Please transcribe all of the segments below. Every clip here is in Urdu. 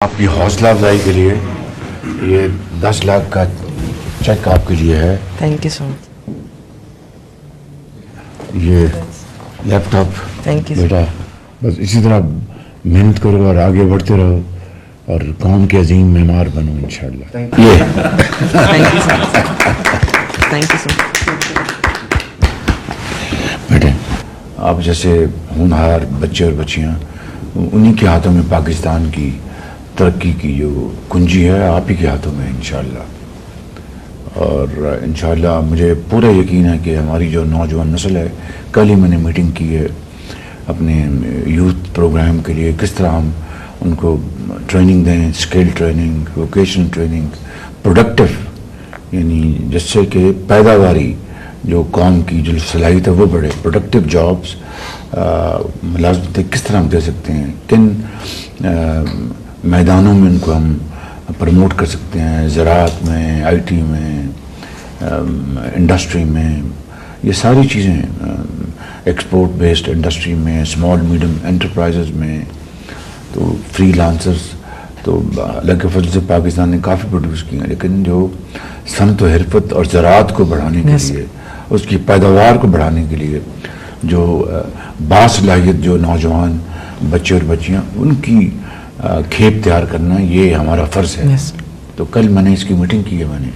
آپ کی حوصلہ افزائی کے لیے یہ 10 لاکھ کا چیک آپ کے لیے ہے. تھینک یو سو مچ. یہ لیپ ٹاپ تھینک یو بیٹا بس اسی طرح محنت کرو اور آگے بڑھتے رہو اور قوم کے عظیم معمار بنو انشاءاللہ. یہ thank you so much. Thank you so much. بیٹے آپ جیسے ہونہار بچے اور بچیاں انہی کے ہاتھوں میں پاکستان کی ترقی کی جو کنجی ہے آپ ہی کے ہاتھوں میں انشاءاللہ. اور انشاءاللہ مجھے پورا یقین ہے کہ ہماری جو نوجوان نسل ہے, کل ہی میں نے میٹنگ کی ہے اپنے یوتھ پروگرام کے لیے, کس طرح ہم ان کو ٹریننگ دیں, skill training, vocational training, productive یعنی جس سے کہ پیداواری جو قوم کی جو صلاحیت ہے وہ بڑھے, پروڈکٹیو جابس ملازمتیں کس طرح ہم دے سکتے ہیں, کن میدانوں میں ان کو ہم پروموٹ کر سکتے ہیں, زراعت میں, آئی ٹی میں, انڈسٹری میں, یہ ساری چیزیں, ایکسپورٹ بیسڈ انڈسٹری میں, اسمال میڈیم انٹرپرائزز میں, تو فری لانسرز تو اللہ کے فضل سے پاکستان نے کافی پروڈیوس کی ہیں, لیکن جو صنعت و حرفت اور زراعت کو بڑھانے کے لیے, اس کی پیداوار کو بڑھانے کے لیے جو باصلاحیت جو نوجوان بچے اور بچیاں ان کی کھیپ تیار کرنا یہ ہمارا فرض ہے. تو کل میں نے اس کی میٹنگ کی ہے, میں نے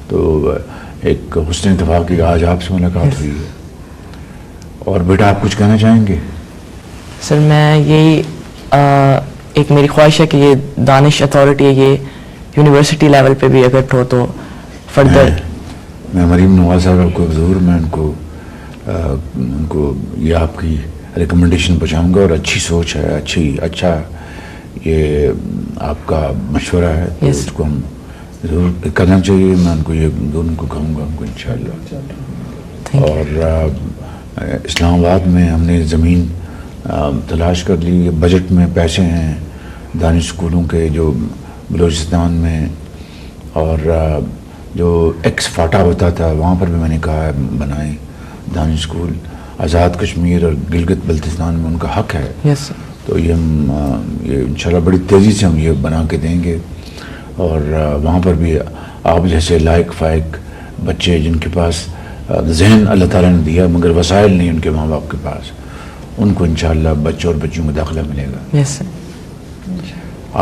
تو ایک حسن اتفاق کی آج آپ سے ملاقات ہوئی ہے. اور بیٹا آپ کچھ کہنا چاہیں گے؟ سر میں یہی ایک میری خواہش ہے کہ یہ دانش اتھارٹی یہ یونیورسٹی لیول پہ بھی اگر ہو تو فردر. میں مریم نواز صاحب کو ضرور میں ان کو یہ آپ کی ریکمنڈیشن پہنچاؤں گا, اور اچھی سوچ ہے, اچھا یہ آپ کا مشورہ ہے, تو اس کو ہم ضرور کرنا چاہیے. میں ان کو یہ دونوں کو کہوں گا ان کو انشاءاللہ. اور اسلام آباد میں ہم نے زمین تلاش کر لی, بجٹ میں پیسے ہیں دانش اسکولوں کے جو بلوچستان میں, اور جو ایکس فاٹا ہوتا تھا وہاں پر بھی میں نے کہا ہے بنائیں دانش اسکول. آزاد کشمیر اور گلگت بلتستان میں ان کا حق ہے. تو یہ ہم انشاءاللہ بڑی تیزی سے ہم یہ بنا کے دیں گے. اور وہاں پر بھی آپ جیسے لائق فائق بچے جن کے پاس ذہن اللہ تعالیٰ نے دیا مگر وسائل نہیں ان کے ماں باپ کے پاس, ان کو انشاءاللہ بچوں اور بچیوں کو داخلہ ملے گا.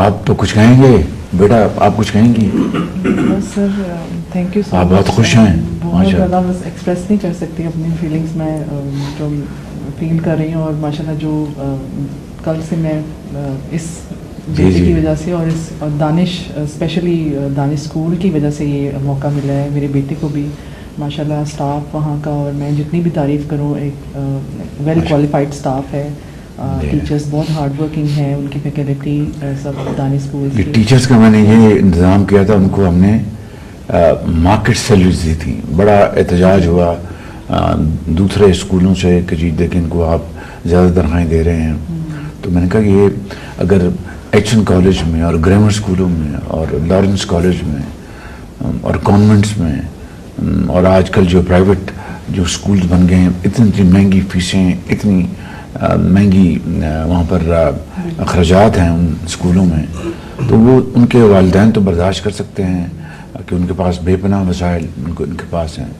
آپ تو کچھ کہیں گے بیٹا, آپ کچھ کہیں گی؟ سر تھینک یو سو مچ. آپ بہت خوش ہیں. بہت زیادہ بس ایکسپریس نہیں کر سکتی اپنی فیلنگس میں جو فیل کر رہی ہوں, اور ماشاءاللہ جو کل سے میں اس بیٹے کی وجہ سے اور دانش اسپیشلی دانش اسکول کی وجہ سے یہ موقع ملا ہے میرے بیٹے کو بھی. ماشاءاللہ اسٹاف وہاں کا, اور میں جتنی بھی تعریف کروں, ایک ویل کوالیفائڈ اسٹاف ہے, ٹیچرز بہت ہارڈ ورکنگ ہیں, ان کی فیکلٹی سب دانش اسکول. ٹیچرز کا میں نے یہ انتظام کیا تھا, ان کو ہم نے مارکیٹ سیلریز دی تھی. بڑا احتجاج ہوا دوسرے اسکولوں سے کہ جی دیکھیں ان کو آپ زیادہ تنخواہیں دے رہے ہیں. تو میں نے کہا کہ یہ اگر ایچ این کالج میں اور گرامر اسکولوں میں اور لارنس کالج میں اور کانوینٹس میں اور آج کل جو پرائیویٹ جو اسکولز بن گئے ہیں, اتنی مہنگی فیسیں, اتنی مہنگی وہاں پر اخراجات ہیں ان اسکولوں میں, تو وہ ان کے والدین تو برداشت کر سکتے ہیں کہ ان کے پاس بے پناہ وسائل ان کے پاس ہیں.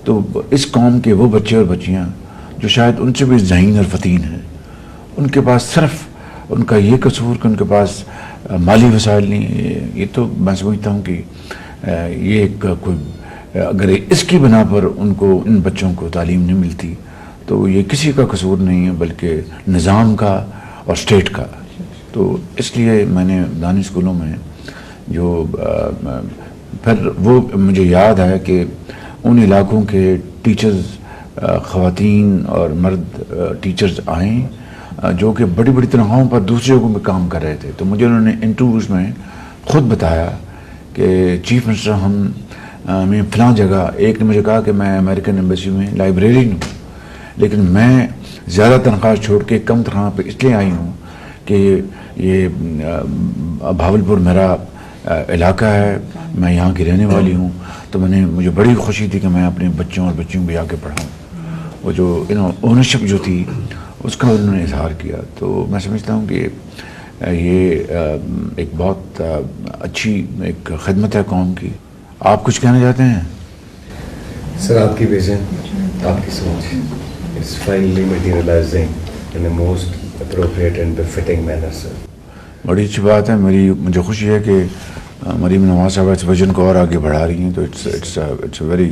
تو اس قوم کے وہ بچے اور بچیاں جو شاید ان سے بھی ذہین اور فتین ہیں, ان کے پاس صرف ان کا یہ قصور کہ ان کے پاس مالی وسائل نہیں. یہ تو میں سمجھتا ہوں کہ یہ کوئی اگر اس کی بنا پر ان کو ان بچوں کو تعلیم نہیں ملتی تو یہ کسی کا قصور نہیں ہے بلکہ نظام کا اور اسٹیٹ کا. تو اس لیے میں نے دانش اسکولوں میں جو پھر وہ مجھے یاد ہے کہ ان علاقوں کے ٹیچرز خواتین اور مرد ٹیچرز آئیں جو کہ بڑی بڑی تنخواہوں پر دوسری جگہوں میں کام کر رہے تھے. تو مجھے انہوں نے انٹرویوز میں خود بتایا کہ چیف منسٹر ہمیں فلاں جگہ, ایک نے مجھے کہا کہ میں امریکن ایمبیسی میں لائبریرین ہوں لیکن میں زیادہ تنخواہ چھوڑ کے کم تنخواہ پہ اس لیے آئی ہوں کہ یہ بھاولپور میرا علاقہ ہے, میں یہاں کی رہنے والی ہوں. تو مجھے بڑی خوشی تھی کہ میں اپنے بچوں اور بچیوں کو آ کے پڑھاؤں. وہ جو اونرشپ جو تھی اس کا انہوں نے اظہار کیا. تو میں سمجھتا ہوں کہ یہ ایک بہت اچھی ایک خدمت ہے قوم کی. آپ کچھ کہنا چاہتے ہیں؟ سر آپ کی ویژن، آپ کی سوچ is finally materializing in a most appropriate and befitting manner sir. بڑی اچھی بات ہے. مجھے خوشی ہے کہ مریم نواز صاحبہ اس ویژن کو اور آگے بڑھا رہی ہیں. تو it's a very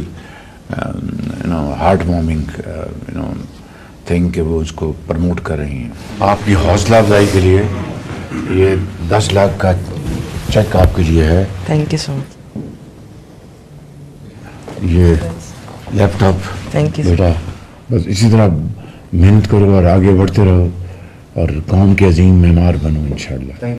heart warming thing کہ وہ اس کو پروموٹ کر رہی ہیں. آپ کی حوصلہ افزائی کے لیے یہ 10 لاکھ کا چیک آپ کے لیے ہے. تھینک یو سو مچ. یہ لیپ ٹاپ تھینک یو. بیٹا بس اسی طرح محنت کرو اور آگے بڑھتے رہو اور قوم کے عظیم معمار بنو انشاءاللہ.